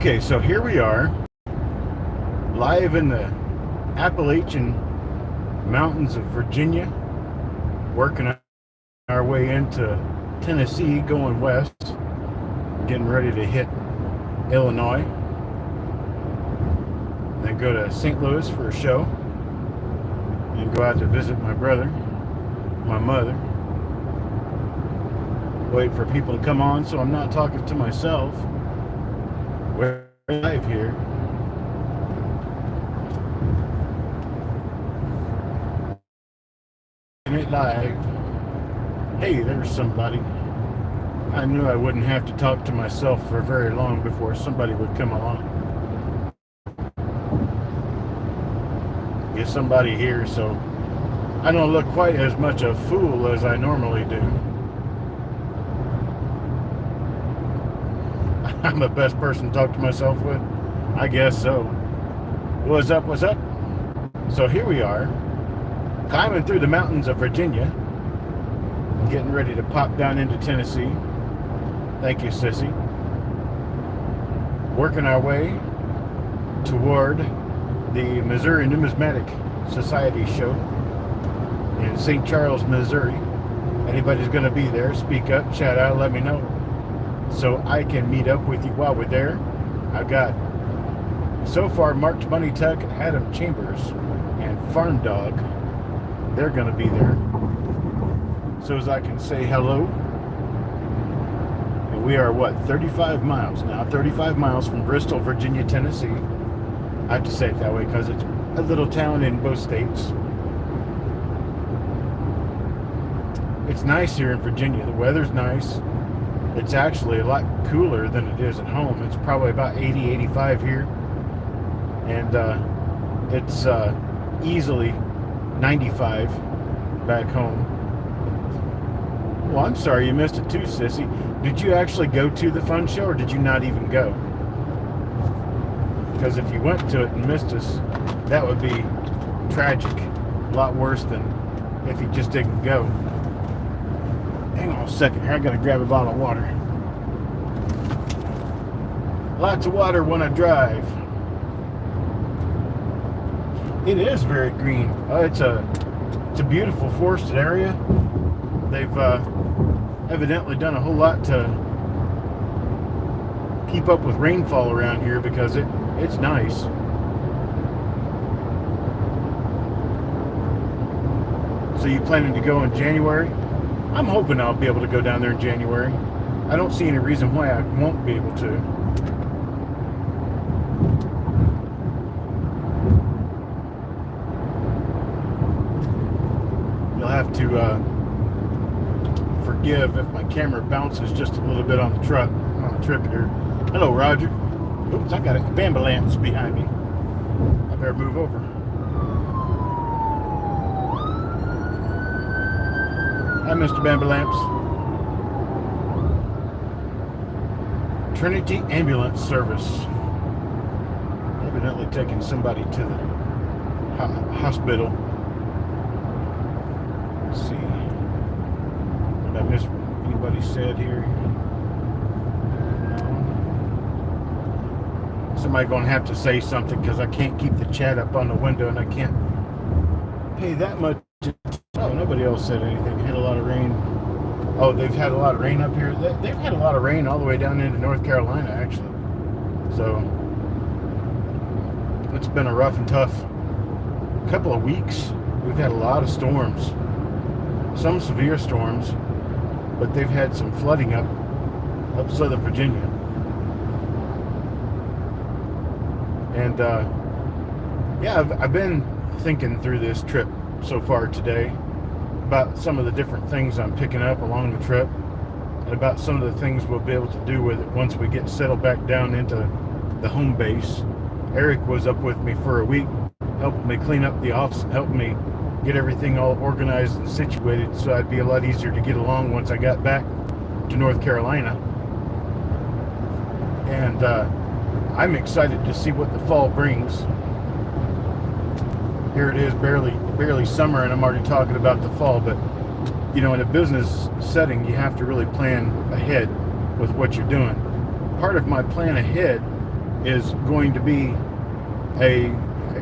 Okay, so here we are, live in the Appalachian Mountains of Virginia, working our way into Tennessee, going west, getting ready to hit Illinois, then go to St. Louis for a show, and go out to visit my brother, my mother, wait for people to come on so I'm not talking to myself. We're live here. It live. Hey, there's somebody. I knew I wouldn't have to talk to myself for very long before somebody would come along. Get somebody here so I don't look quite as much a fool as I normally do. I'm the best person to talk to myself with. I guess so. What's up? What's up? So here we are, climbing through the mountains of Virginia, getting ready to pop down into Tennessee. Thank you, Sissy. Working our way toward the Missouri Numismatic Society show in St. Charles, Missouri. Anybody's going to be there, speak up, shout out, let me know, so I can meet up with you while we're there. I've got, so far, Marked Money Tuck, Adam Chambers, and Farm Dog. They're going to be there, so as I can say hello. And we are, what, 35 miles now? 35 miles from Bristol, Virginia, Tennessee. I have to say it that way because it's a little town in both states. It's nice here in Virginia. The weather's nice. It's actually a lot cooler than it is at home. It's probably about 80, 85 here. And it's easily 95 back home. Well, I'm sorry you missed it too, Sissy. Did you actually go to the fun show or did you not even go? Because if you went to it and missed us, that would be tragic. A lot worse than if you just didn't go. Hang on a second here, I gotta grab a bottle of water. Lots of water when I drive. It is very green. It's a beautiful forested area. They've evidently done a whole lot to keep up with rainfall around here because it's nice. So you planning to go in January? I'm hoping I'll be able to go down there in January. I don't see any reason why I won't be able to. You'll have to forgive if my camera bounces just a little bit on the truck, on the trip here. Hello, Roger. Oops, I got a ambulance behind me. I better move over. Hi, Mr. Bambalamps. Trinity Ambulance Service. Evidently taking somebody to the hospital. Let's see. Did I miss what anybody said here? No. Somebody gonna have to say something because I can't keep the chat up on the window and I can't pay that much. Oh, nobody else said anything. Had a lot of rain. Oh, they've had a lot of rain up here. They've had a lot of rain all the way down into North Carolina, actually. So it's been a rough and tough couple of weeks. We've had a lot of storms, some severe storms, but they've had some flooding up Southern Virginia. And yeah, I've been thinking through this trip so far today about some of the different things I'm picking up along the trip and about some of the things we'll be able to do with it once we get settled back down into the home base. Eric was up with me for a week, helping me clean up the office, helping me get everything all organized and situated so I'd be a lot easier to get along once I got back to North Carolina. And I'm excited to see what the fall brings. Here it is, barely summer, and I'm already talking about the fall. But you know, in a business setting, you have to really plan ahead with what you're doing. Part of my plan ahead is going to be a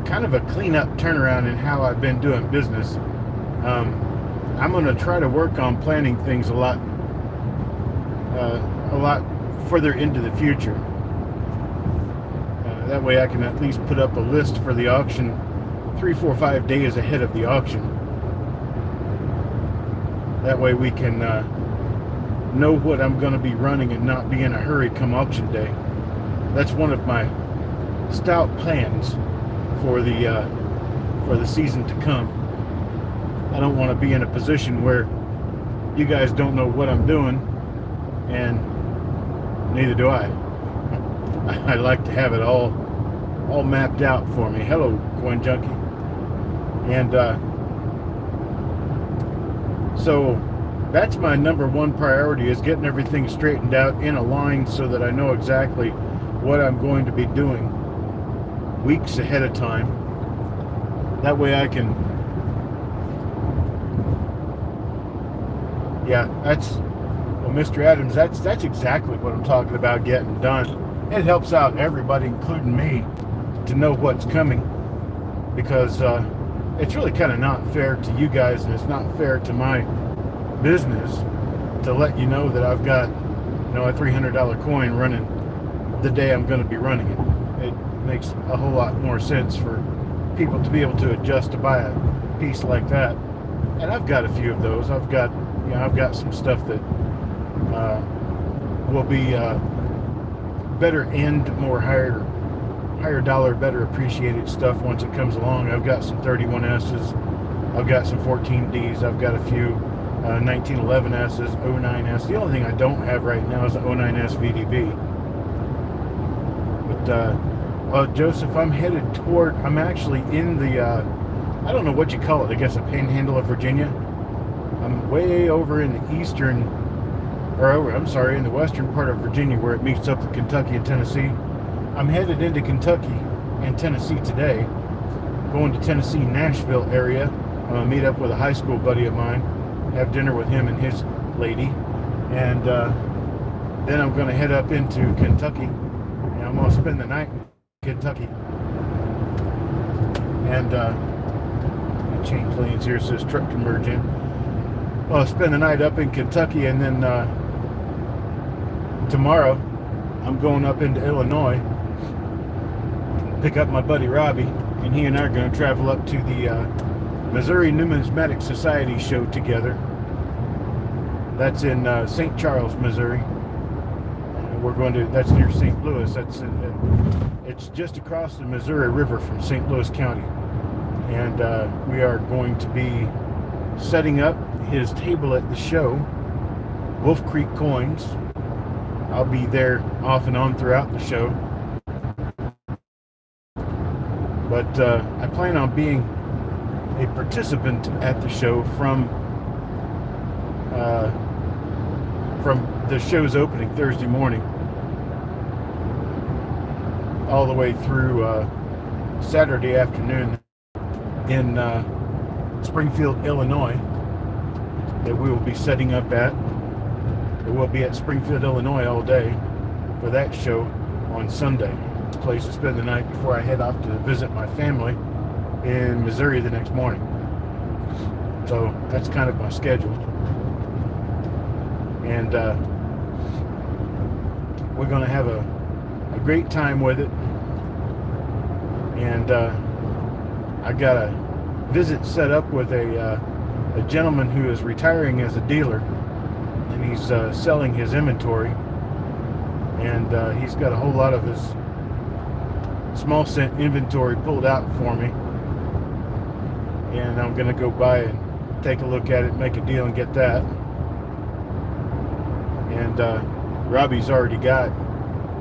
kind of a cleanup turnaround in how I've been doing business. I'm going to try to work on planning things a lot further into the future. That way I can at least put up a list for the auction 3, 4, 5 days ahead of the auction. That way we can know what I'm going to be running and not be in a hurry come auction day. That's one of my stout plans for the season to come. I don't want to be in a position where you guys don't know what I'm doing, and neither do I. I like to have it all mapped out for me. Hello, Coin Junkie. And so that's my number one priority, is getting everything straightened out in a line so that I know exactly what I'm going to be doing weeks ahead of time. That way I can, well, Mr. Adams, that's exactly what I'm talking about getting done. It helps out everybody, including me, to know what's coming, because it's really kind of not fair to you guys, and it's not fair to my business to let you know that I've got, a $300 coin running the day I'm going to be running it. It makes a whole lot more sense for people to be able to adjust to buy a piece like that. And I've got a few of those. I've got some stuff that will be better end, more higher dollar, better appreciated stuff once it comes along. I've got some 31S's, I've got some 14Ds, I've got a few 1911S's, 09S. The only thing I don't have right now is the 09S VDB. But Joseph, I'm actually in the I don't know what you call it, I guess a panhandle of Virginia. I'm way over in the in the western part of Virginia, where it meets up with Kentucky and Tennessee. I'm headed into Kentucky and Tennessee today, going to Tennessee, Nashville area. I'm going to meet up with a high school buddy of mine, have dinner with him and his lady, and then I'm going to head up into Kentucky, and I'm going to spend the night in Kentucky. And change lanes here, says truck can merge in. I'll spend the night up in Kentucky, and then tomorrow I'm going up into Illinois, pick up my buddy Robbie, and he and I are going to travel up to the Missouri Numismatic Society show together. That's in St. Charles, Missouri. That's near St. Louis. It's just across the Missouri River from St. Louis County. And we are going to be setting up his table at the show, Wolf Creek Coins. I'll be there off and on throughout the show. But I plan on being a participant at the show from the show's opening Thursday morning all the way through Saturday afternoon in Springfield, Illinois, that we will be setting up at. We'll be at Springfield, Illinois all day for that show on Sunday. It's a place to spend the night before I head off to visit my family in Missouri the next morning. So that's kind of my schedule. And we're going to have a great time with it. And I got a visit set up with a gentleman who is retiring as a dealer, and he's selling his inventory, and he's got a whole lot of his small cent inventory pulled out for me, and I'm going to go by and take a look at it, make a deal, and get that. And Robbie's already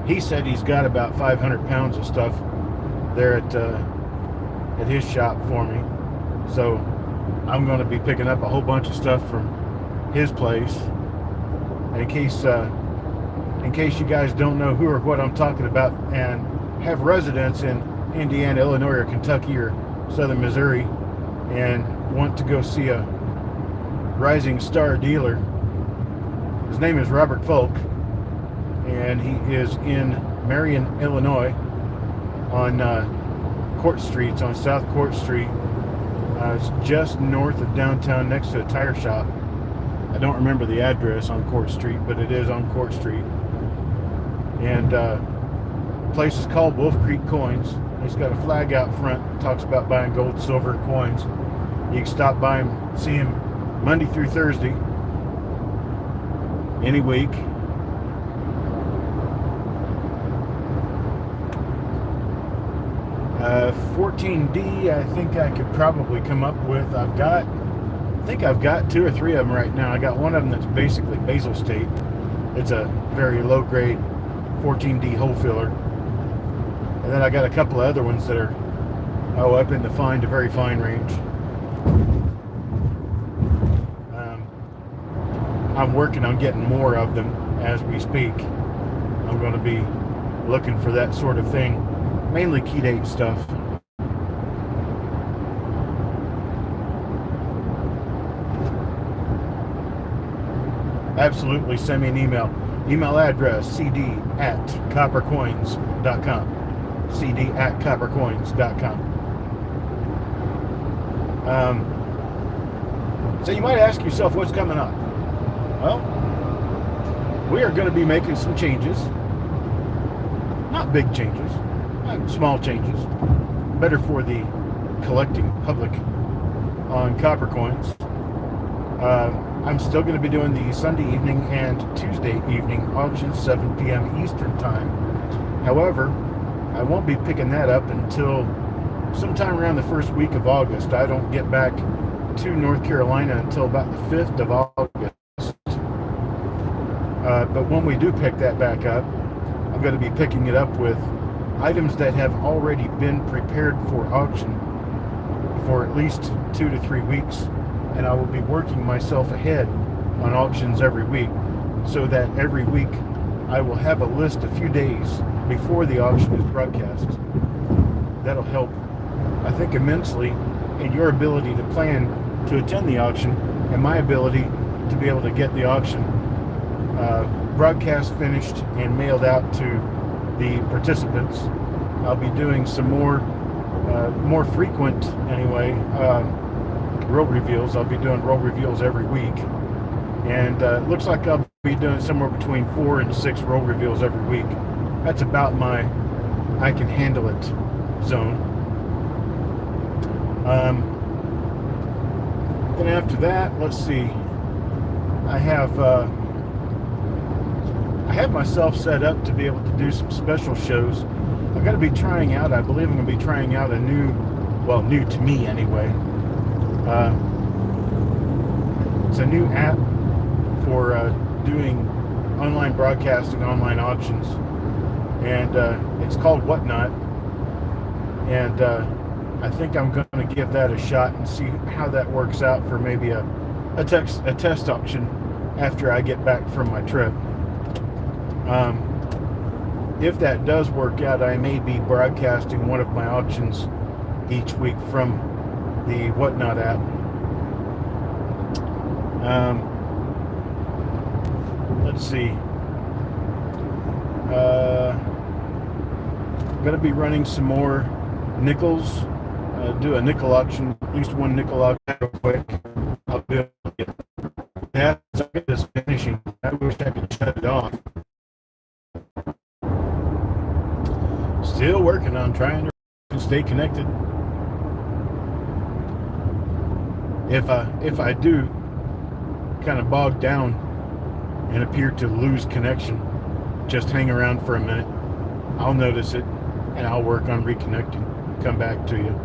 he said he's got about 500 pounds of stuff there at his shop for me. So I'm going to be picking up a whole bunch of stuff from his place. And in case you guys don't know who or what I'm talking about and have residence in Indiana, Illinois, or Kentucky, or southern Missouri, and want to go see a rising star dealer, his name is Robert Folk, and he is in Marion, Illinois. on Court Street. It's on South Court Street. It's just north of downtown, next to a tire shop. I don't remember the address on Court Street, but it is on Court Street. And the place is called Wolf Creek Coins. He's got a flag out front that talks about buying gold, silver, and coins. You can stop by him, see him Monday through Thursday, any week. Uh, 14D, I think I could probably come up with. I think I've got 2 or 3 of them right now. I got one of them that's basically basal state. It's a very low grade 14D hole filler. And then I got a couple of other ones that are up in the fine to very fine range. I'm working on getting more of them as we speak. I'm going to be looking for that sort of thing, mainly ketate stuff. Absolutely, send me an email. Email address cd@coppercoins.com. cd@coppercoins.com. So you might ask yourself, what's coming up? Well, we are going to be making some changes. Not big changes, small changes. Better for the collecting public on copper coins. I'm still going to be doing the Sunday evening and Tuesday evening auctions, 7 p.m. Eastern time. However, I won't be picking that up until sometime around the first week of August. I don't get back to North Carolina until about the 5th of August. But when we do pick that back up, I'm going to be picking it up with items that have already been prepared for auction for at least 2 to 3 weeks. And I will be working myself ahead on auctions every week, so that every week I will have a list a few days before the auction is broadcast. That'll help, I think, immensely in your ability to plan to attend the auction, and my ability to be able to get the auction broadcast finished and mailed out to the participants. I'll be doing some more frequent, anyway, roll reveals. I'll be doing roll reveals every week, and it looks like I'll be doing somewhere between 4 and 6 roll reveals every week. That's about my I can handle it zone. Then after that, let's see. I have myself set up to be able to do some special shows. I'm going to be trying out, I believe I'm going to be trying out a new to me anyway. It's a new app for doing online broadcasting, online auctions, and it's called Whatnot. And I think I'm going to give that a shot and see how that works out for maybe a test auction after I get back from my trip. If that does work out, I may be broadcasting one of my auctions each week from the Whatnot app. Let's see. I'm going to be running some more nickels. Do a nickel auction, at least one nickel auction real quick. I'll be able to get that. As I get this finishing, I wish I could shut it off. Still working on trying to stay connected. If I do kind of bog down and appear to lose connection, just hang around for a minute. I'll notice it, and I'll work on reconnecting. Come back to you.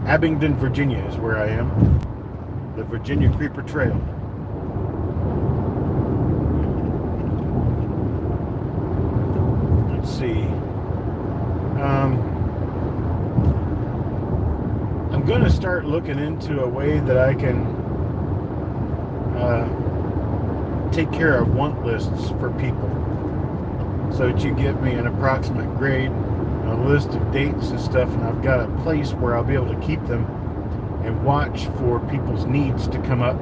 Abingdon, Virginia is where I am. The Virginia Creeper Trail. Let's see. I'm going to start looking into a way that I can take care of want lists for people, so that you give me an approximate grade, a list of dates and stuff, and I've got a place where I'll be able to keep them and watch for people's needs to come up,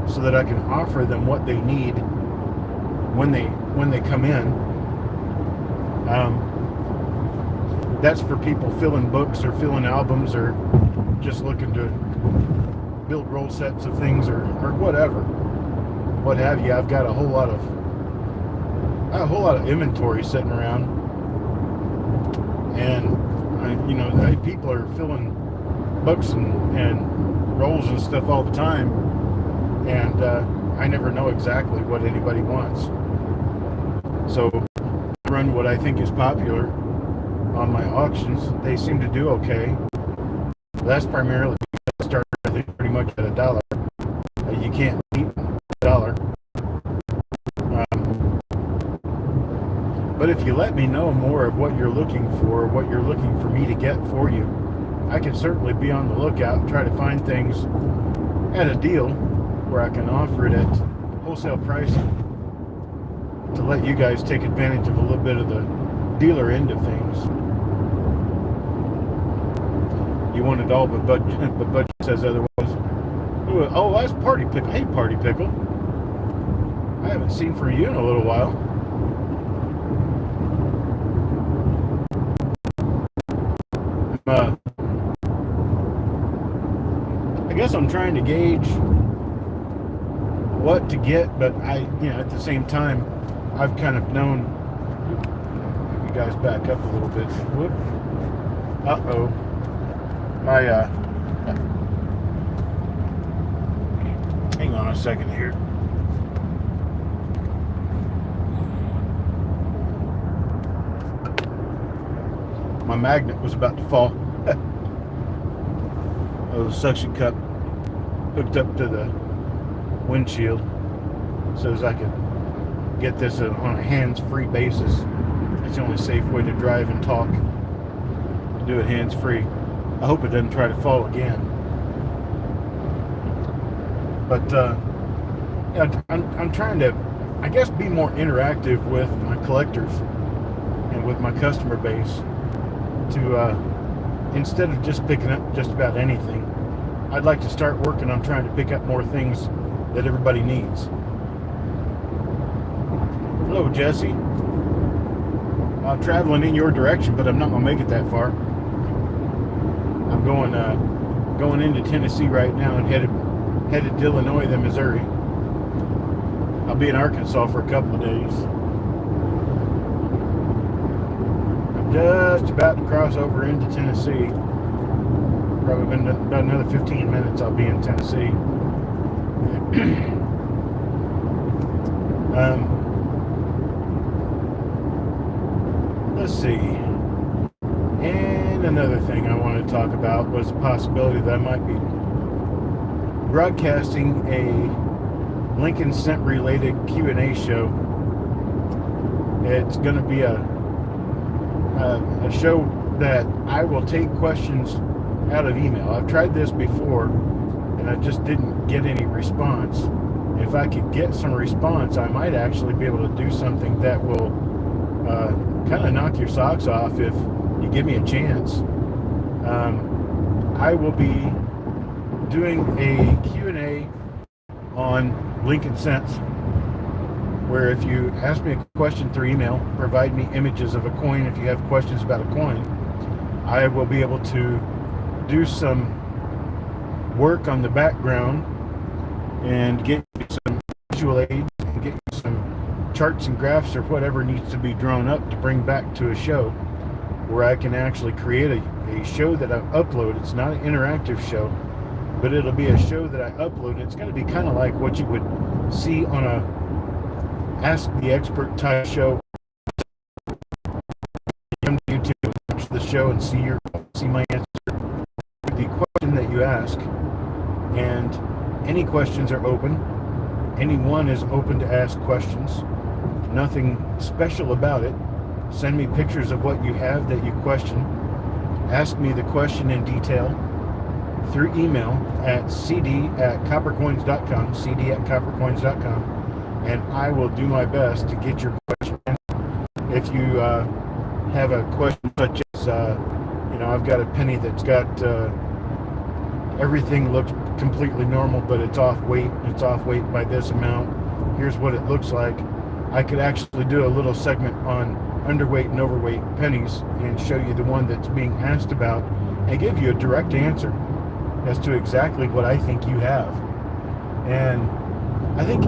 so that I can offer them what they need when they come in. that's for people filling books or filling albums or just looking to build roll sets of things or whatever, what have you. I've got a whole lot of inventory sitting around, and people are filling books and rolls and stuff all the time, and I never know exactly what anybody wants. So I run what I think is popular on my auctions. They seem to do okay. That's primarily because I started, I think, pretty much at $1. You can't beat $1. But if you let me know more of what you're looking for, what you're looking for me to get for you, I can certainly be on the lookout and try to find things at a deal where I can offer it at wholesale pricing to let you guys take advantage of a little bit of the dealer end of things. You want it all, but budget says otherwise. Oh, that's Party Pickle. Hey, Party Pickle. I haven't seen from you in a little while. I guess I'm trying to gauge what to get, but at the same time, I've kind of known. You guys back up a little bit. Whoop. Uh-oh. Hang on a second here. My magnet was about to fall. The suction cup hooked up to the windshield so as I could get this on a hands-free basis. It's the only safe way to drive and talk. Do it hands-free. I hope it doesn't try to fall again. But I'm trying to, I guess, be more interactive with my collectors and with my customer base to instead of just picking up just about anything. I'd like to start working on trying to pick up more things that everybody needs. Hello, Jesse. I'm traveling in your direction, but I'm not going to make it that far. I'm going into Tennessee right now and headed to Illinois, then Missouri. I'll be in Arkansas for a couple of days. I'm just about to cross over into Tennessee. Probably been about another 15 minutes I'll be in Tennessee. Let's see. And another thing I wanted to talk about was the possibility that I might be broadcasting a Lincoln Cent related Q&A show. It's going to be a show that I will take questions out of email. I've tried this before and I just didn't get any response. If I could get some response, I might actually be able to do something that will kind of knock your socks off if you give me a chance. I will be doing a Q&A on Lincoln Cents, where if you ask me a question through email, provide me images of a coin. If you have questions about a coin, I will be able to do some work on the background and get you some visual aids and get you some charts and graphs or whatever needs to be drawn up to bring back to a show where I can actually create a show that I upload. It's not an interactive show, but it'll be a show that I upload. It's going to be kind of like what you would see on a Ask the Expert type show. Come to YouTube, watch the show, and see my answer. The question that you ask, and any questions are open. Anyone is open to ask questions. Nothing special about it. Send me pictures of what you have that you question. Ask me the question in detail through email at cd@coppercoins.com, cd@coppercoins.com, and I will do my best to get your question. If you have a question such as, I've got a penny that's got everything looks completely normal, but it's off weight. It's off weight by this amount. Here's what it looks like. I could actually do a little segment on underweight and overweight pennies and show you the one that's being asked about and give you a direct answer as to exactly what I think you have. And I think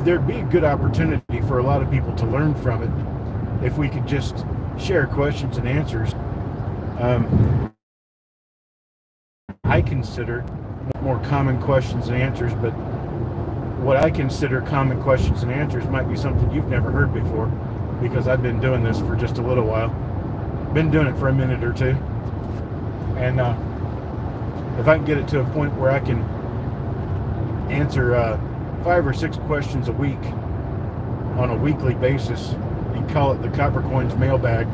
there'd be a good opportunity for a lot of people to learn from it if we could just share questions and answers. I consider more common questions and answers, but what I consider common questions and answers might be something you've never heard before, because I've been doing this for just a little while. Been doing it for a minute or two. And if I can get it to a point where I can answer 5 or 6 questions a week on a weekly basis and call it the Copper Coins mailbag,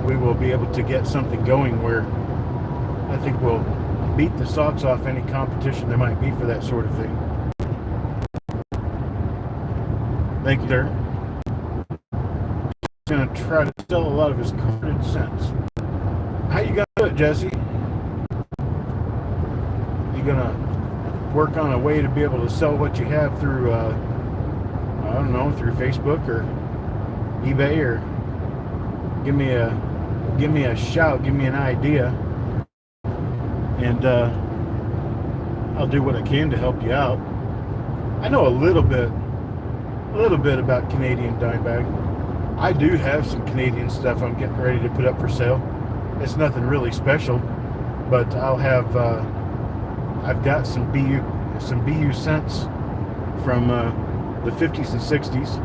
we will be able to get something going where I think we'll beat the socks off any competition there might be for that sort of thing. Thank you, sir. He's going to try to sell a lot of his carded cents. How you going to do it, Jesse? You going to work on a way to be able to sell what you have through, I don't know, through Facebook or eBay, or give me a shout, give me an idea, and I'll do what I can to help you out. I know a little bit about Canadian dime bag. I do have some Canadian stuff I'm getting ready to put up for sale. It's nothing really special, but I'll have I've got some BU cents from the 50s and 60s.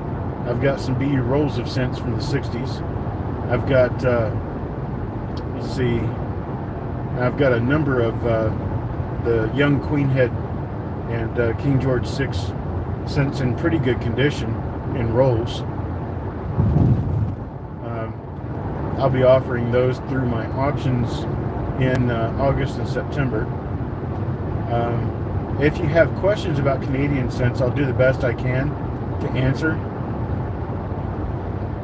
I've got some BU rolls of cents from the 60s. I've got let's see, I've got a number of the young Queenhead and King George VI cents in pretty good condition in rolls. I'll be offering those through my auctions in August and September. If you have questions about Canadian cents, I'll do the best I can to answer.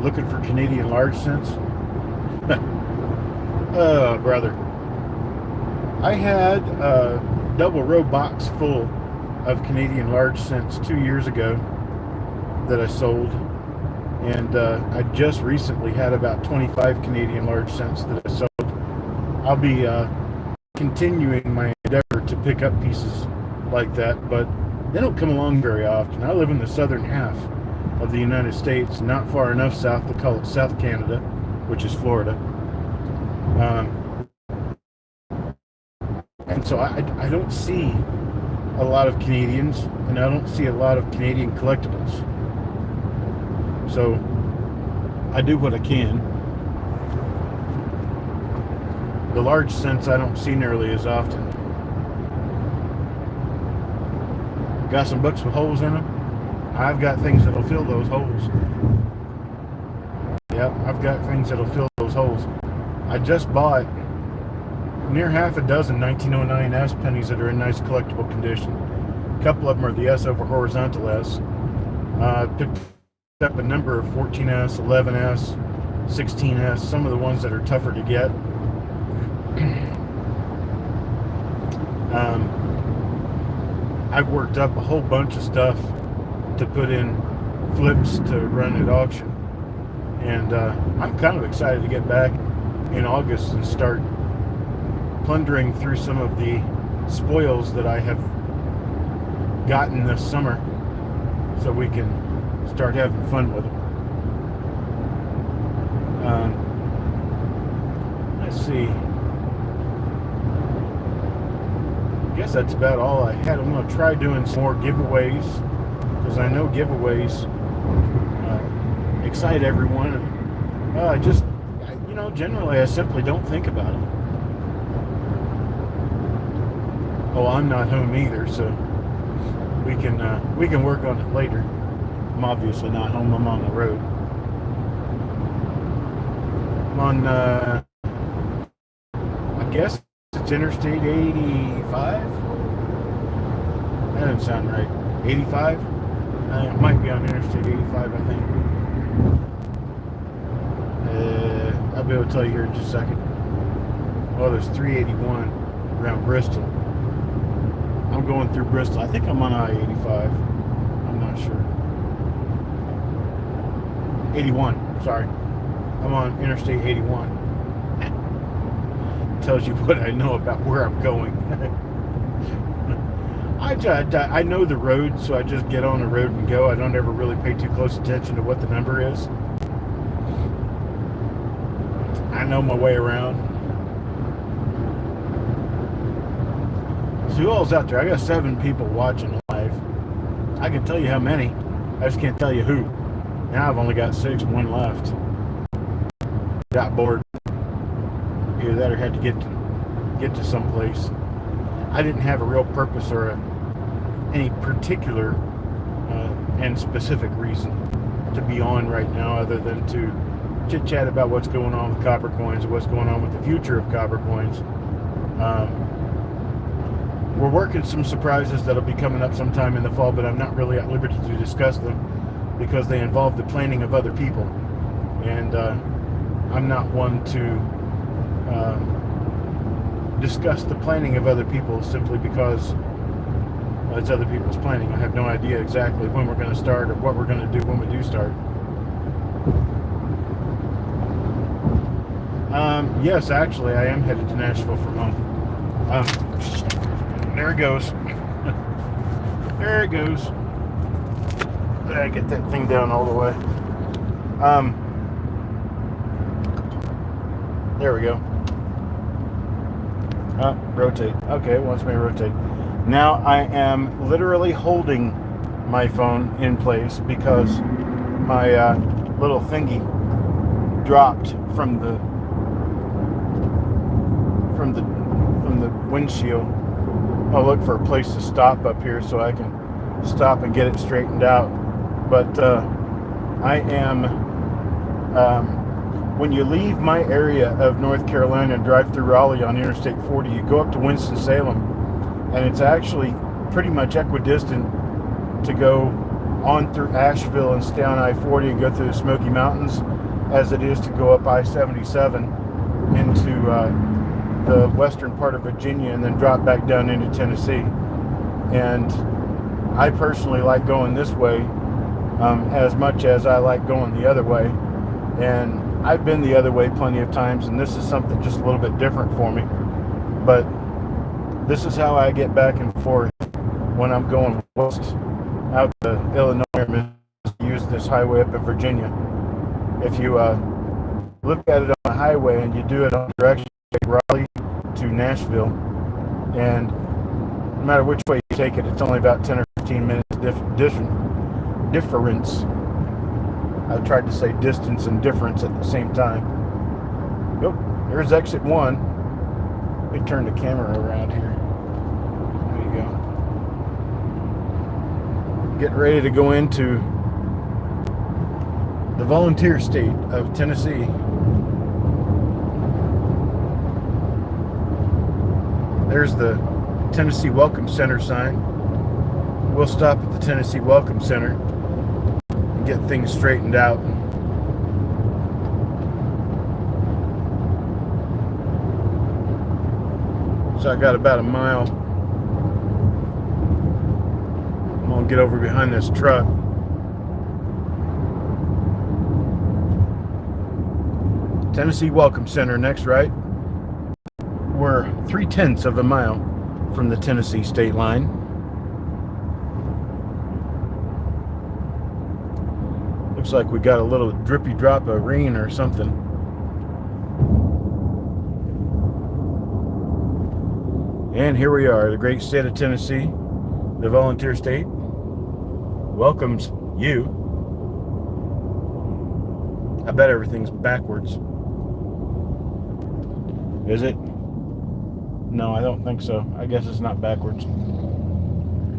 Looking for Canadian large cents? Oh, brother. I had a double row box full of Canadian large cents 2 years ago that I sold, and I just recently had about 25 Canadian large cents that I sold. I'll be continuing my endeavor to pick up pieces like that, but they don't come along very often. I live in the southern half of the United States, not far enough south to call it South Canada, which is Florida. And so I don't see a lot of Canadians, and I don't see a lot of Canadian collectibles. So I do what I can. The large cents I don't see nearly as often. Got some books with holes in them. I've got things that'll fill those holes. Yep, I've got things that'll fill those holes. I just bought near half a dozen 1909 S pennies that are in nice collectible condition. A couple of them are the S over horizontal S. Picked up a number of 14S, 11S, 16S, some of the ones that are tougher to get. I've worked up a whole bunch of stuff to put in flips to run at auction, and I'm kind of excited to get back in August and start plundering through some of the spoils that I have gotten this summer, so we can start having fun with them. Let's see. I guess that's about all I had. I'm going to try doing some more giveaways, because I know giveaways excite everyone. And, generally I simply don't think about them. Oh, I'm not home either, so we can work on it later. I'm obviously not home. I'm on the road. I'm on, I guess it's Interstate 85? That doesn't sound right. 85? It might be on Interstate 85, I think. I'll be able to tell you here in just a second. Oh, there's 381 around Bristol. I'm going through Bristol. I think I'm on I-85. I'm not sure. 81, sorry. I'm on Interstate 81. Tells you what I know about where I'm going. I know the road, so I just get on the road and go. I don't ever really pay too close attention to what the number is. I know my way around. So who all's out there? I got 7 people watching live. I can tell you how many. I just can't tell you who. Now I've only got 6, 1 left. Got bored. Either that or had to get to someplace. I didn't have a real purpose or any particular and specific reason to be on right now, other than to chit chat about what's going on with copper coins and what's going on with the future of copper coins. We're working some surprises that'll be coming up sometime in the fall, but I'm not really at liberty to discuss them because they involve the planning of other people, and I'm not one to discuss the planning of other people simply because it's other people's planning. I have no idea exactly when we're going to start or what we're going to do when we do start. Yes, actually, I am headed to Nashville from home. There it goes. There it goes. I get that thing down all the way. There we go. Rotate. Okay, it wants me to rotate. Now I am literally holding my phone in place because my little thingy dropped from the windshield. I'll look for a place to stop up here so I can stop and get it straightened out. But I am, when you leave my area of North Carolina and drive through Raleigh on Interstate 40, you go up to Winston-Salem, and it's actually pretty much equidistant to go on through Asheville and stay on I-40 and go through the Smoky Mountains as it is to go up I-77 into the western part of Virginia and then drop back down into Tennessee. And I personally like going this way as much as I like going the other way. And I've been the other way plenty of times, and this is something just a little bit different for me. But this is how I get back and forth when I'm going west out to Illinois or use this highway up in Virginia. If you look at it on the highway and you do it on direction Raleigh to Nashville, and no matter which way you take it, it's only about 10 or 15 minutes difference. I tried to say distance and difference at the same time. Yep, here's exit 1. Let me turn the camera around here. There you go. Getting ready to go into the volunteer state of Tennessee. There's the Tennessee Welcome Center sign. We'll stop at the Tennessee Welcome Center and get things straightened out. So I got about a mile. I'm gonna get over behind this truck. Tennessee Welcome Center next, right? We're 3/10 of a mile from the Tennessee state line. Looks like we got a little drippy drop of rain or something. And here we are, the great state of Tennessee, the volunteer state, welcomes you. I bet everything's backwards. Is it? No, I don't think so. I guess it's not backwards.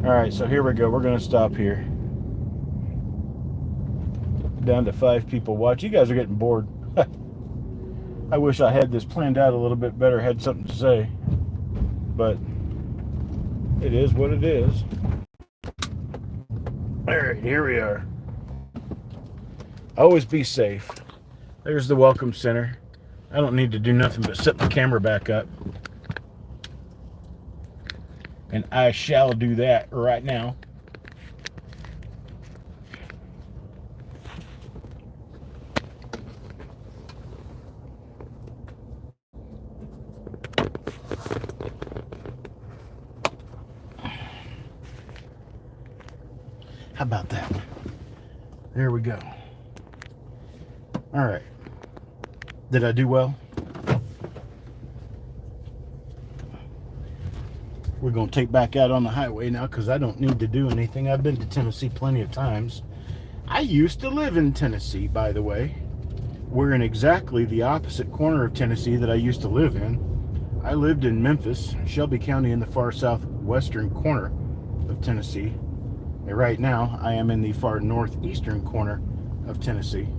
Alright, so here we go. We're going to stop here. Down to 5 people watch. You guys are getting bored. I wish I had this planned out a little bit better, had something to say. But it is what it is. Alright, here we are. Always be safe. There's the Welcome Center. I don't need to do nothing but set the camera back up. And I shall do that right now. How about that? There we go. All right. Did I do well? We're going to take back out on the highway now because I don't need to do anything. I've been to Tennessee plenty of times. I used to live in Tennessee, by the way. We're in exactly the opposite corner of Tennessee that I used to live in. I lived in Memphis, Shelby County, in the far southwestern corner of Tennessee. And right now, I am in the far northeastern corner of Tennessee.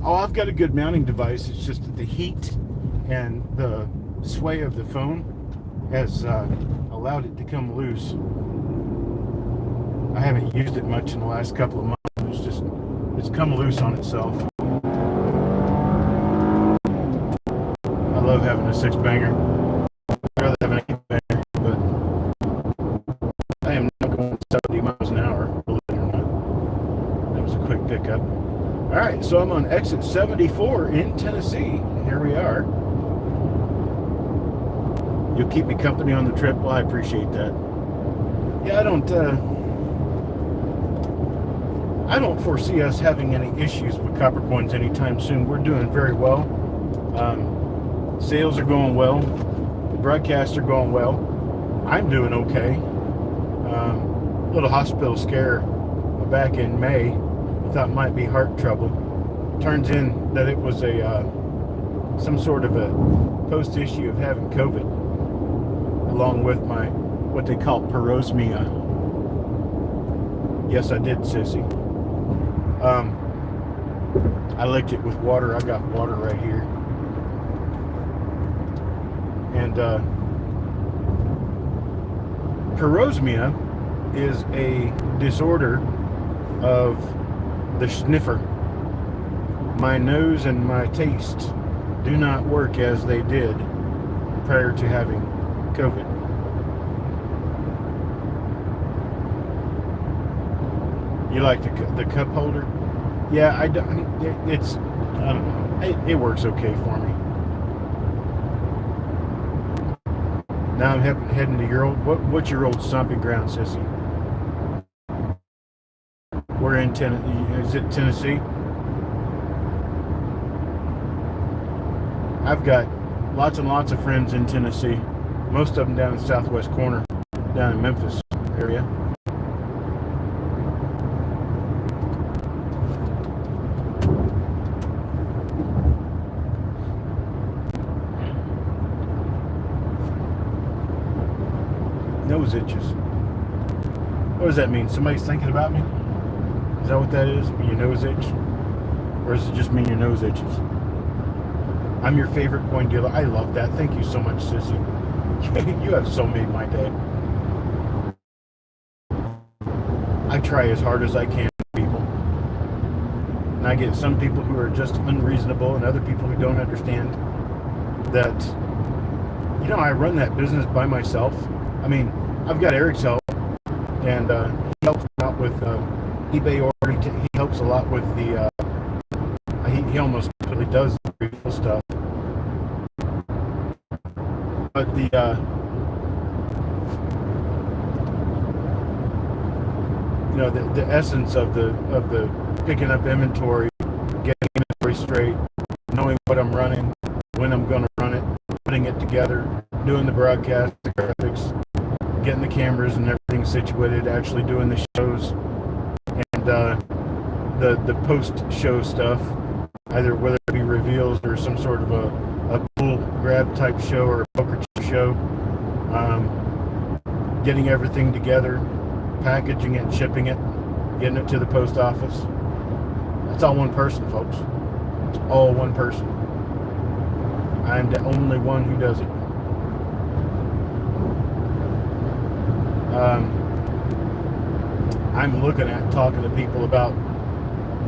Oh, I've got a good mounting device. It's just that the heat and the sway of the phone has allowed it to come loose. I haven't used it much in the last couple of months. It's come loose on itself. I love having a 6-banger. I'd rather have an 8-banger, but I am not going 70 miles an hour, believe it or not. That was a quick pickup. All right, so I'm on exit 74 in Tennessee. Here we are. You'll keep me company on the trip. Well, I appreciate that. Yeah, I don't foresee us having any issues with copper coins anytime soon. We're doing very well. Sales are going well. Broadcasts are going well. I'm doing okay. Little hospital scare back in May. I thought might be heart trouble. Turns in that it was some sort of a post issue of having COVID, along with my what they call parosmia. Yes, I did, sissy. I licked it with water. I got water right here. And parosmia is a disorder of the sniffer. My nose and my taste do not work as they did prior to having COVID. You like the cup holder? Yeah, I don't know. It works okay for me. Now I'm heading to your what's your old stomping ground, sissy? We're in Tennessee. Is it Tennessee? I've got lots and lots of friends in Tennessee. Most of them down in the southwest corner, down in Memphis area. Nose itches. What does that mean? Somebody's thinking about me? Is that what that is? Your nose itch? Or does it just mean your nose itches? I'm your favorite coin dealer. I love that. Thank you so much, sissy. You have so made my day. I try as hard as I can with people. And I get some people who are just unreasonable and other people who don't understand that, I run that business by myself. I mean, I've got Eric's help, and he helps out with eBay order. He helps a lot with the, he almost completely does the real stuff. But the the essence of the picking up inventory, getting inventory straight, knowing what I'm running, when I'm going to run it, putting it together, doing the broadcast, the graphics, getting the cameras and everything situated, actually doing the shows, and the post-show stuff, either whether it be reveals or some sort of a pool grab type show or a poker chip show, getting everything together, packaging it, shipping it, getting it to the post office. That's all one person, folks. It's all one person. I'm the only one who does it. I'm looking at talking to people about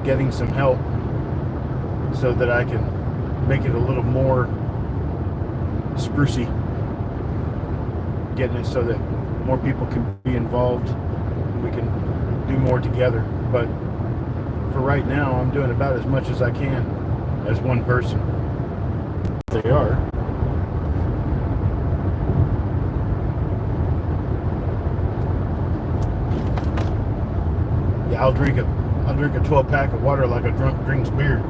getting some help so that I can make it a little more sprucey, getting it so that more people can be involved and we can do more together. But for right now, I'm doing about as much as I can as one person. They are. I'll drink a 12-pack of water like a drunk drinks beer.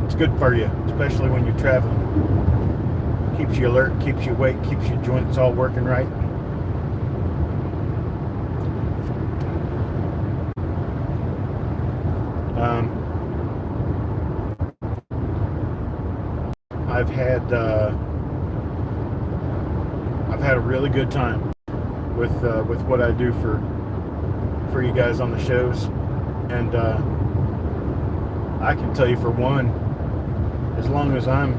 It's good for you, especially when you're traveling. Keeps you alert, keeps you awake, keeps your joints all working right. I've had a really good time with what I do for you guys on the shows, and I can tell you for one, as long as I'm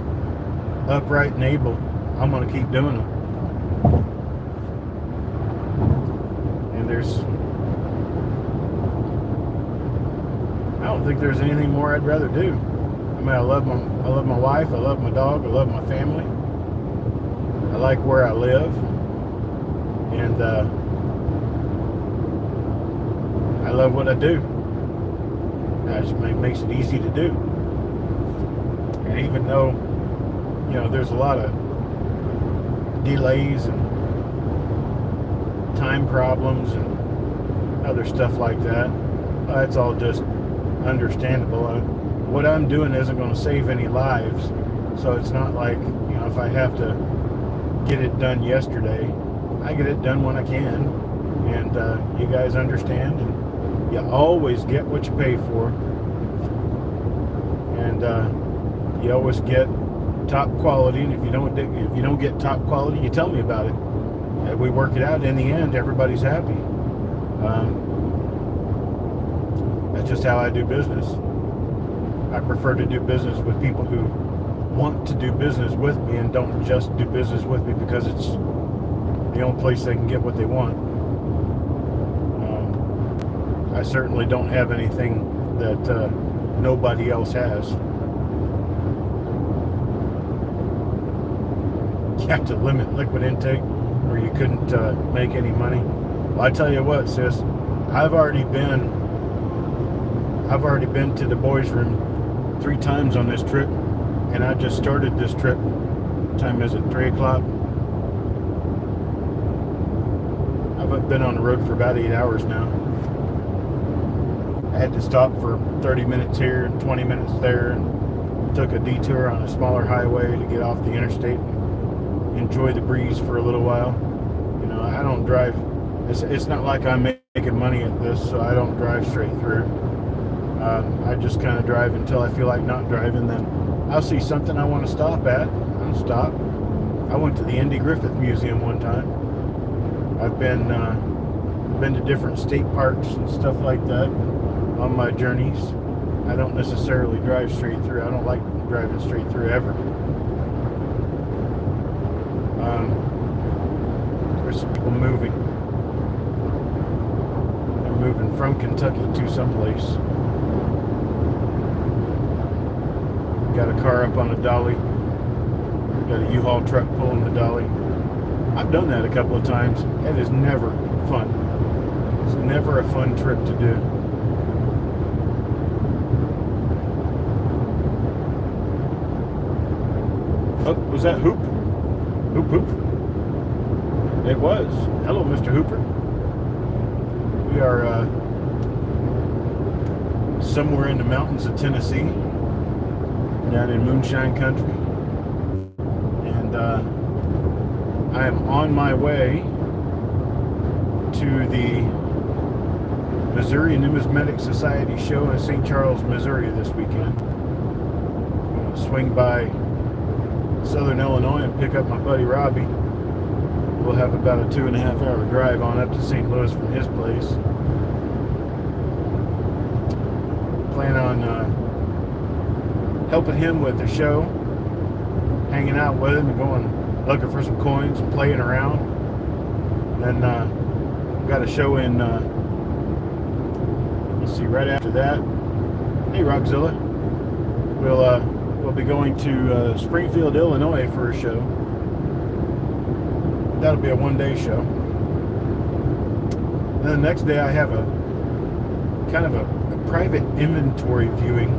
upright and able, I'm going to keep doing them. And I don't think there's anything more I'd rather do. I mean, I love my wife, I love my dog, I love my family. I like where I live, and I love what I do. It just makes it easy to do. And even though, there's a lot of delays and time problems and other stuff like that, that's all just understandable. What I'm doing isn't going to save any lives, so it's not like, if I have to get it done yesterday, I get it done when I can, and you guys understand, and you always get what you pay for, and you always get top quality. And if you don't get top quality, you tell me about it, and we work it out. In the end, everybody's happy. That's just how I do business. I prefer to do business with people who want to do business with me and don't just do business with me because it's the only place they can get what they want. I certainly don't have anything that nobody else has. You have to limit liquid intake or you couldn't make any money. Well, I tell you what, sis, I've already been to the boys' room 3 times on this trip, and I just started this trip. What time is it? 3 o'clock? I've been on the road for about 8 hours now. I had to stop for 30 minutes here and 20 minutes there, and took a detour on a smaller highway to get off the interstate and enjoy the breeze for a little while. I don't drive. It's not like I'm making money at this, so I don't drive straight through. I just kind of drive until I feel like not driving. Then I'll see something I want to stop at. I'll stop. I went to the Andy Griffith Museum one time. I've been to different state parks and stuff like that on my journeys. I don't necessarily drive straight through. I don't like driving straight through ever. There's some people moving. They're moving from Kentucky to someplace. Got a car up on a dolly. Got a U-Haul truck pulling the dolly. I've done that a couple of times. It is never fun. It's never a fun trip to do. Oh, was that Hoop? Hoop, Hoop. It was. Hello, Mr. Hooper. We are somewhere in the mountains of Tennessee, down in Moonshine Country, and I am on my way to the Missouri Numismatic Society show in St. Charles, Missouri this weekend. I'm going to swing by Southern Illinois and pick up my buddy Robbie. We'll have about a 2.5-hour drive on up to St. Louis from his place. Plan on helping him with the show, hanging out with him and going looking for some coins and playing around. Then got a show in let's see, right after that. Hey, Rockzilla. We'll be going to Springfield, Illinois for a show. That'll be a one-day show. Then the next day I have a kind of a private inventory viewing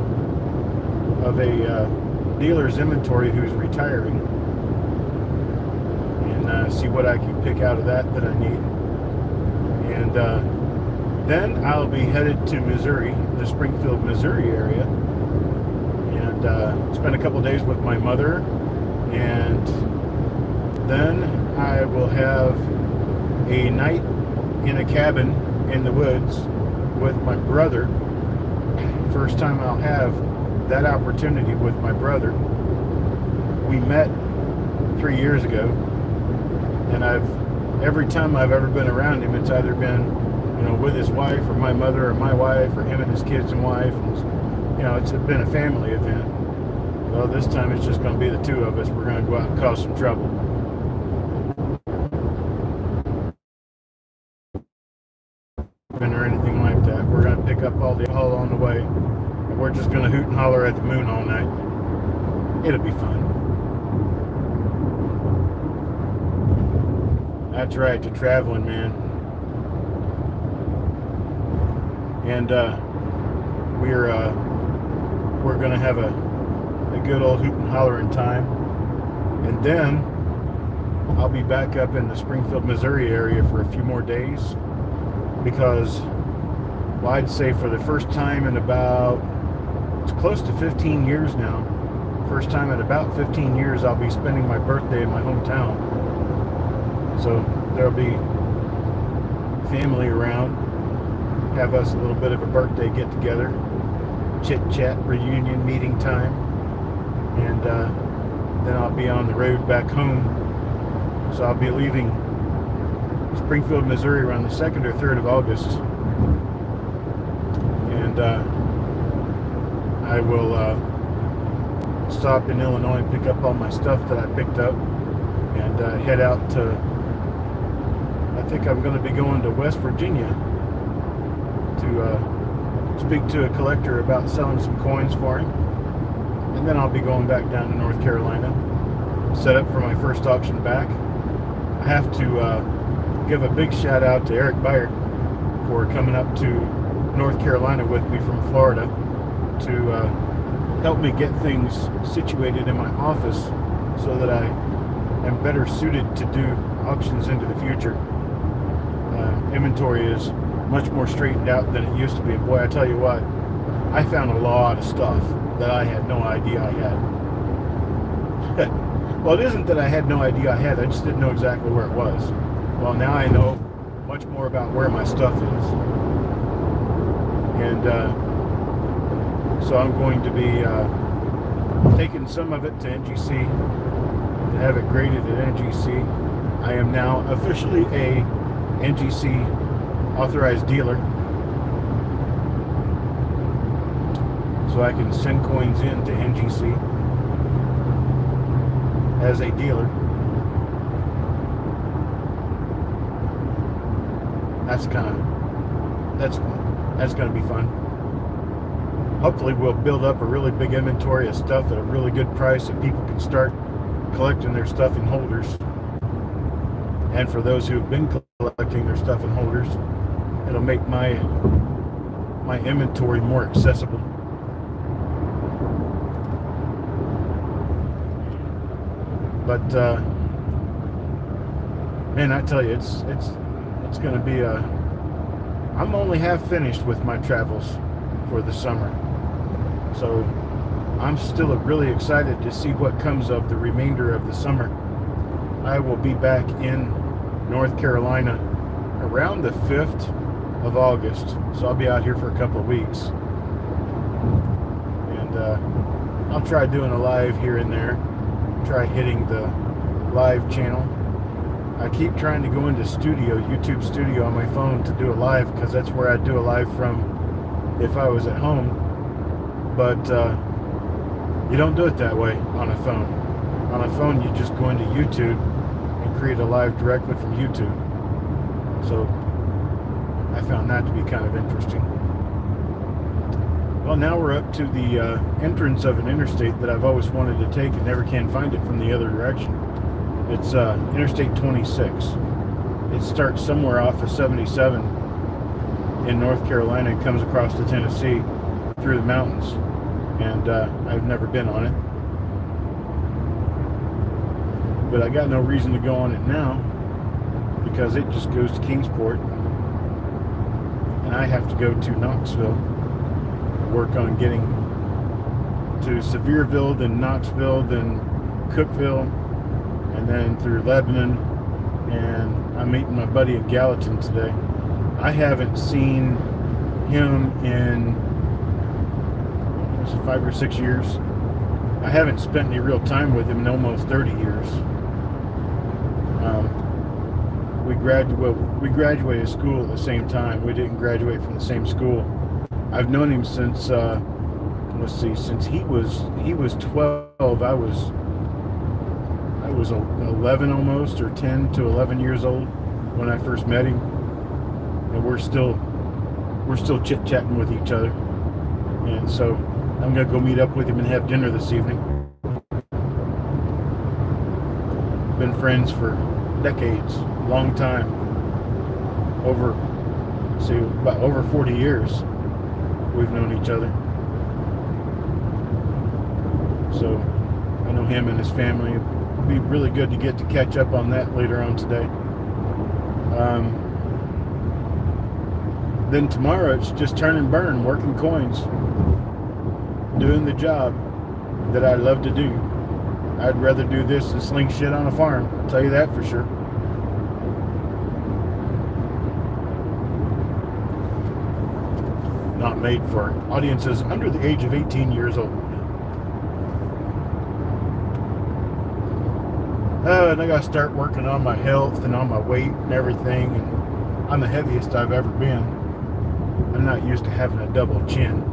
of a dealer's inventory who's retiring, and see what I can pick out of that I need. And then I'll be headed to Missouri, the Springfield, Missouri area, and spend a couple days with my mother. And then I will have a night in a cabin in the woods with my brother. First time I'll have that opportunity with my brother. We met 3 years ago, and every time I've ever been around him, it's either been, with his wife or my mother or my wife or him and his kids and wife. And, it's been a family event. Well, this time it's just going to be the two of us. We're going to go out and cause some trouble. Or anything like that. We're going to pick up all the alcohol on the way, and we're just going to hoot and holler at the moon all night. It'll be fun. That's right, to traveling, man. And we're going to have a good old hoot and hollering time. And then I'll be back up in the Springfield, Missouri area for a few more days, because, well, I'd say for the first time in it's close to 15 years now. First time in about 15 years, I'll be spending my birthday in my hometown. So there'll be family around, have us a little bit of a birthday get together, chit chat, reunion, meeting time, and then I'll be on the road back home. So I'll be leaving Springfield, Missouri around the 2nd or 3rd of August, and I will stop in Illinois and pick up all my stuff that I picked up, and head out to, I think I'm going to be going to West Virginia to speak to a collector about selling some coins for him, and then I'll be going back down to North Carolina, set up for my first auction back. I have to give a big shout out to Eric Byert for coming up to North Carolina with me from Florida to help me get things situated in my office so that I am better suited to do auctions into the future. Inventory is much more straightened out than it used to be. And boy, I tell you what, I found a lot of stuff that I had no idea I had. Well, it isn't that I had no idea I had, I just didn't know exactly where it was. Well, now I know much more about where my stuff is. And so I'm going to be taking some of it to NGC to have it graded at NGC. I am now officially a NGC authorized dealer, so I can send coins in to NGC as a dealer. That's going to be fun. Hopefully we'll build up a really big inventory of stuff at a really good price, and people can start collecting their stuff in holders. And for those who have been collecting their stuff in holders, it'll make my inventory more accessible. But man, I tell you, it's going to be I'm only half finished with my travels for the summer, so I'm still really excited to see what comes of the remainder of the summer. I will be back in North Carolina around the 5th of August, so I'll be out here for a couple of weeks, and I'll try doing a live here and there, try hitting the live channel. I keep trying to go into YouTube Studio on my phone to do a live, because that's where I'd do a live from if I was at home, but you don't do it that way on a phone. On a phone, you just go into YouTube and create a live directly from YouTube. So I found that to be kind of interesting. Well, now we're up to the entrance of an interstate that I've always wanted to take and never can find it from the other direction. It's Interstate 26. It starts somewhere off of 77 in North Carolina and comes across to Tennessee through the mountains, and I've never been on it. But I got no reason to go on it now, because it just goes to Kingsport, and I have to go to Knoxville, work on getting to Sevierville, then Knoxville, then Cookeville, and then through Lebanon, and I'm meeting my buddy in Gallatin today. I haven't seen him in 5 or 6 years. I haven't spent any real time with him in almost 30 years. We graduated school at the same time. We didn't graduate from the same school. I've known him since since he was 12. I was 11 almost, or 10 to 11 years old when I first met him, and we're still chit-chatting with each other. And so I'm gonna go meet up with him and have dinner this evening. Been friends for decades, long time. About over 40 years we've known each other. So I know him and his family. It'd be really good to get to catch up on that later on today. Then tomorrow it's just turn and burn, working coins, doing the job that I love to do. I'd rather do this than sling shit on a farm, I'll tell you that for sure. Not made for audiences under the age of 18 years old. And I gotta start working on my health and on my weight and everything, and I'm the heaviest I've ever been. I'm not used to having a double chin.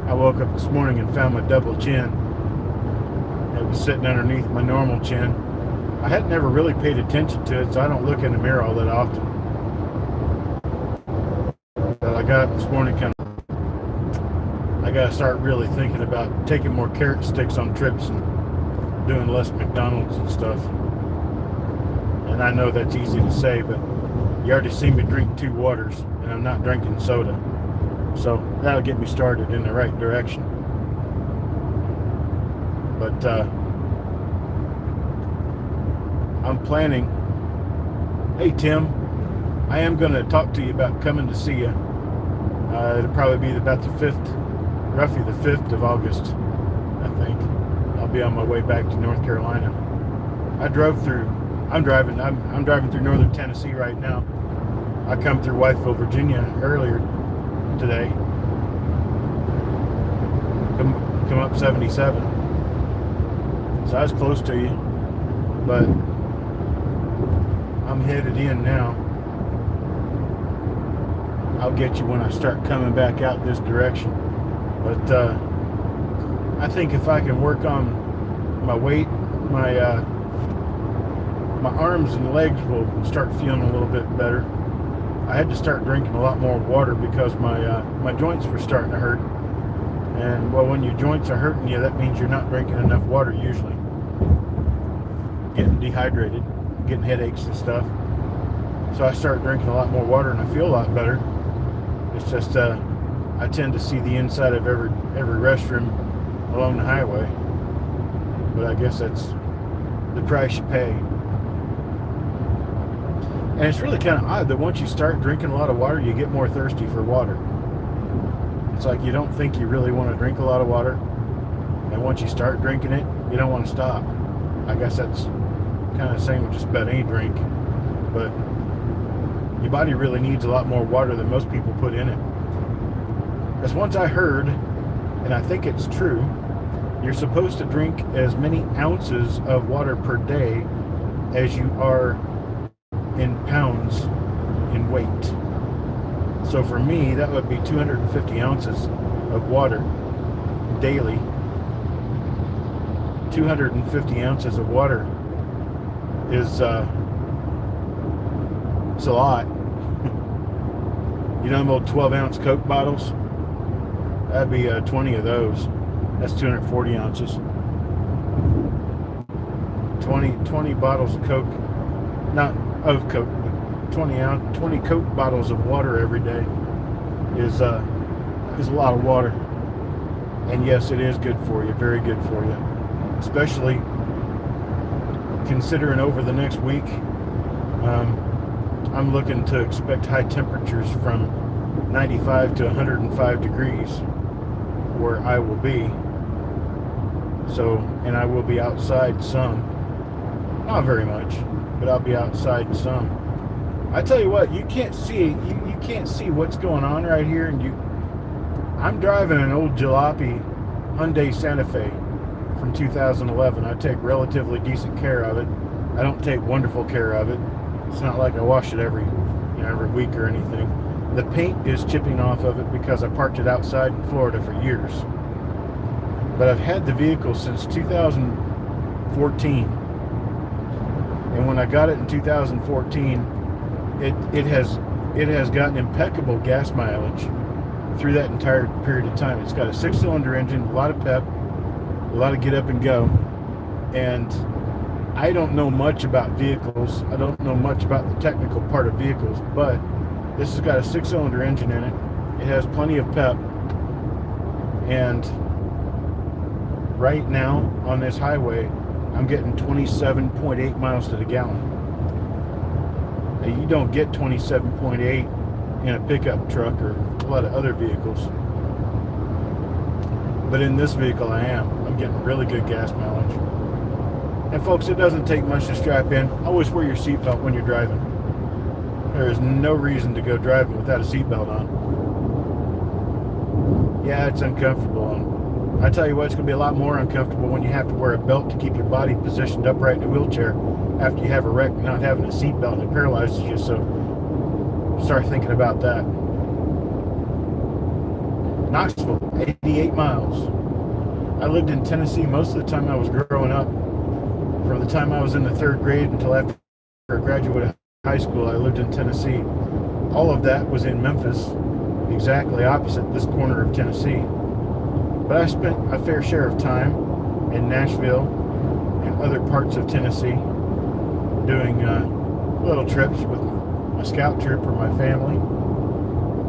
I woke up this morning and found my double chin. It was sitting underneath my normal chin. I had never really paid attention to it, so I don't look in the mirror all that often. But I got up this morning I gotta start really thinking about taking more carrot sticks on trips and doing less McDonald's and stuff. And I know that's easy to say, but you already seen me drink 2 waters, and I'm not drinking soda. So that'll get me started in the right direction. But I'm planning. Hey Tim, I am going to talk to you about coming to see you. It'll probably be about the 5th, roughly the 5th of August, I think. I'll be on my way back to North Carolina. I'm driving through northern Tennessee right now. I come through Whiteville, Virginia earlier today. Come up 77. So I was close to you, but I'm headed in now. I'll get you when I start coming back out this direction. But I think if I can work on my weight, my arms and legs will start feeling a little bit better. I had to start drinking a lot more water because my joints were starting to hurt. And well, when your joints are hurting you, that means you're not drinking enough water usually. Getting dehydrated, getting headaches and stuff. So I started drinking a lot more water and I feel a lot better. It's just I tend to see the inside of every restroom along the highway. But I guess that's the price you pay. And it's really kind of odd that once you start drinking a lot of water, you get more thirsty for water. It's like you don't think you really want to drink a lot of water, and once you start drinking it, you don't want to stop. I guess that's kind of the same with just about any drink, but your body really needs a lot more water than most people put in it. Because once I heard, and I think it's true, you're supposed to drink as many ounces of water per day as you are in pounds in weight. So for me, that would be 250 ounces of water daily. 250 ounces of water is it's a lot. You know them old 12-ounce Coke bottles? That'd be 20 of those. That's 240 ounces. 20 bottles of Coke, not of Coke, but 20 Coke bottles of water every day is a lot of water. And yes, it is good for you, very good for you. Especially considering over the next week, I'm looking to expect high temperatures from 95 to 105 degrees where I will be. So, and I will be outside some. Not very much, but I'll be outside some. I tell you what, you can't see what's going on right here, and I'm driving an old jalopy Hyundai Santa Fe from 2011. I take relatively decent care of it. I don't take wonderful care of it. It's not like I wash it every week or anything. The paint is chipping off of it because I parked it outside in Florida for years. But I've had the vehicle since 2014. And when I got it in 2014, it has gotten impeccable gas mileage through that entire period of time. It's got a 6-cylinder engine, a lot of pep, a lot of get up and go. And I don't know much about vehicles. I don't know much about the technical part of vehicles, but this has got a 6-cylinder engine in it. It has plenty of pep. And right now on this highway, I'm getting 27.8 miles to the gallon. Now, you don't get 27.8 in a pickup truck or a lot of other vehicles. But in this vehicle I'm getting really good gas mileage. And folks, it doesn't take much to strap in. Always wear your seatbelt when you're driving. There is no reason to go driving without a seatbelt on. Yeah, it's uncomfortable. And I tell you what, it's going to be a lot more uncomfortable when you have to wear a belt to keep your body positioned upright in a wheelchair after you have a wreck and not having a seatbelt, and it paralyzes you. So start thinking about that. Knoxville, 88 miles. I lived in Tennessee most of the time I was growing up. From the time I was in the 3rd grade until after I graduated high school, I lived in Tennessee. All of that was in Memphis, exactly opposite this corner of Tennessee. But I spent a fair share of time in Nashville and other parts of Tennessee doing little trips with my scout troop or my family.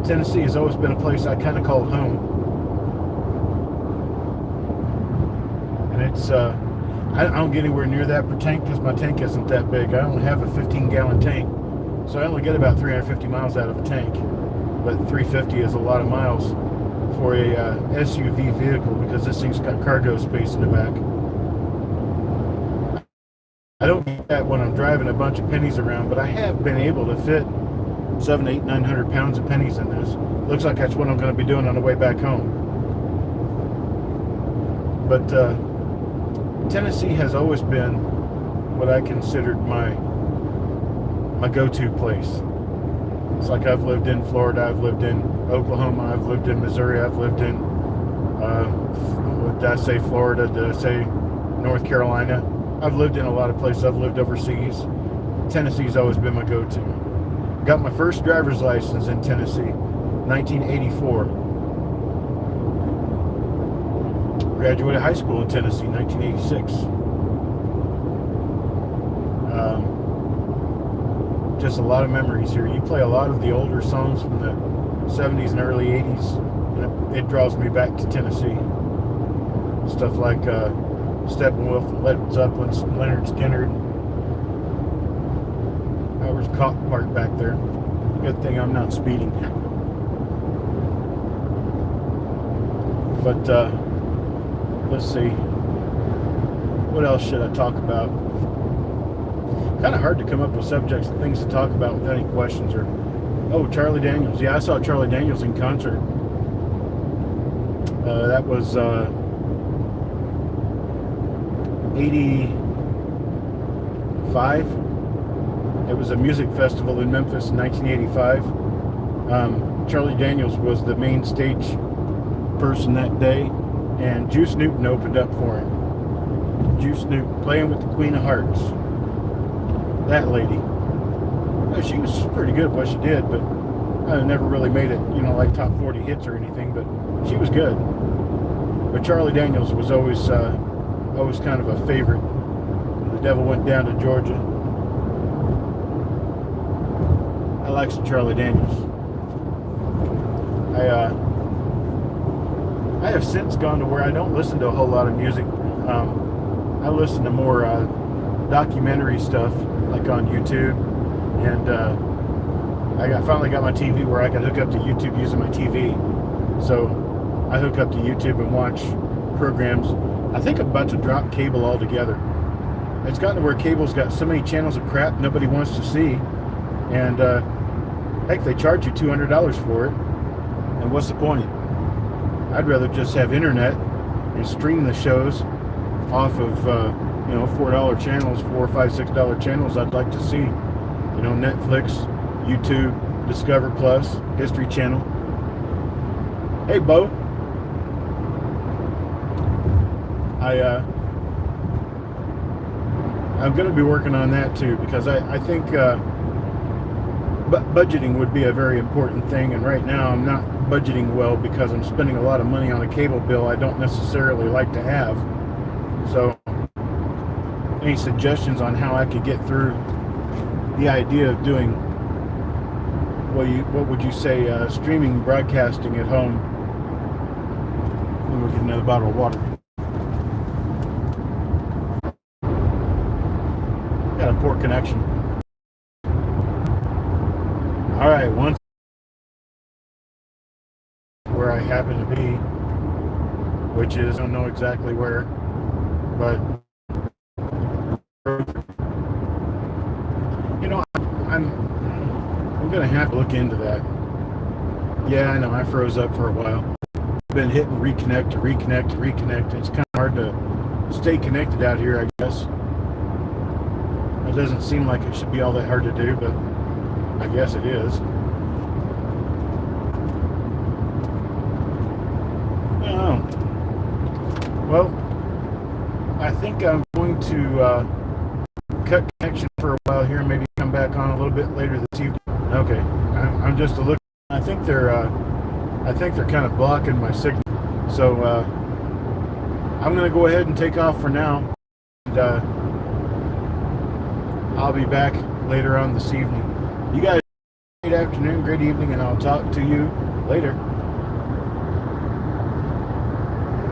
Tennessee has always been a place I kind of called home. And it's, I don't get anywhere near that per tank because my tank isn't that big. I only have a 15-gallon tank, so I only get about 350 miles out of a tank. But 350 is a lot of miles for a SUV vehicle because this thing's got cargo space in the back. I don't get that when I'm driving a bunch of pennies around, but I have been able to fit 700, 800, 900 pounds of pennies in this. Looks like that's what I'm going to be doing on the way back home. But Tennessee has always been what I considered my go-to place. It's like I've lived in Florida, I've lived in Oklahoma, I've lived in Missouri, I've lived in, did I say Florida, did I say North Carolina? I've lived in a lot of places, I've lived overseas. Tennessee's always been my go-to. Got my first driver's license in Tennessee, 1984. Graduated high school in Tennessee, 1986. Just a lot of memories here. You play a lot of the older songs from the 70s and early 80s, and it draws me back to Tennessee. Stuff like Steppenwolf, Led Zeppelin, Leonard Skinner. There's a cop parked back there. Good thing I'm not speeding. But let's see. What else should I talk about? Kind of hard to come up with subjects and things to talk about with any questions. Or, oh, Charlie Daniels. Yeah, I saw Charlie Daniels in concert. That was 85. It was a music festival in Memphis in 1985. Charlie Daniels was the main stage person that day, and Juice Newton opened up for him. Juice Newton, playing with the Queen of Hearts. That lady. She was pretty good at what she did, but I never really made it, like top 40 hits or anything, but she was good. But Charlie Daniels was always kind of a favorite. The Devil Went Down to Georgia. I like some Charlie Daniels. I have since gone to where I don't listen to a whole lot of music. I listen to more documentary stuff, like on YouTube, and finally got my TV where I can hook up to YouTube using my TV. So I hook up to YouTube and watch programs. I think I'm about to drop cable altogether. It's gotten to where cable's got so many channels of crap nobody wants to see, and heck, they charge you $200 for it. And what's the point? I'd rather just have internet and stream the shows off of $4 channels, $4, $5, $6 channels I'd like to see. Netflix, YouTube, Discover Plus, History Channel. Hey, Bo. I'm going to be working on that too, because I think budgeting would be a very important thing, and right now I'm not budgeting well because I'm spending a lot of money on a cable bill I don't necessarily like to have. So any suggestions on how I could get through the idea of doing, what would you say, streaming broadcasting at home? We'll get another bottle of water. Got a poor connection. All right, once where I happen to be, which is, I don't know exactly where, but I'm gonna have to look into that. Yeah, I know, I froze up for a while. I've been hitting reconnect. It's kind of hard to stay connected out here, I guess. It doesn't seem like it should be all that hard to do, but I guess it is. I don't know. Well, I think I'm going to cut connection for a while here, maybe come back on a little bit later this evening. Okay, I'm just a look. I think they're kind of blocking my signal. So I'm going to go ahead and take off for now. And I'll be back later on this evening. You guys, great afternoon, great evening, and I'll talk to you later.